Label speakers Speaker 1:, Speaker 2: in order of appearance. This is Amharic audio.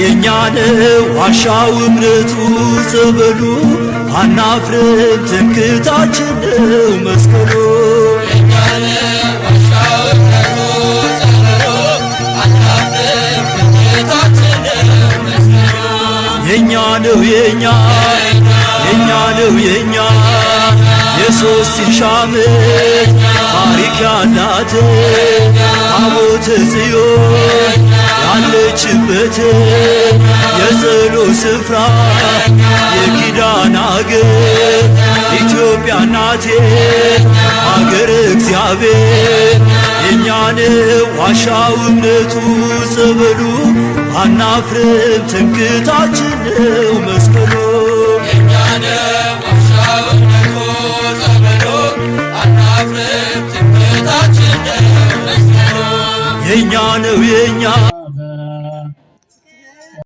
Speaker 1: የኛ ነው ዋሻው እምነቱ ጸበሉ አናፍርም ትምክህታችን ነው መስቀሉ የኛ ነው የኛ ነው የኛ የሶስት ሺህ ዓመት ታሪክ ያላት ታቦተ ጽዮን ያለችበት የጸሎት ስፍራ የኪዳን አገር ኢትዮጵያ ናቴ አገር እግዚአብሔር የኛ ነው ዋሻው እምነቱ ጸበሉ አናፍርም ትምክህታችን ነው መስቀሉ የኛ ነው የኛ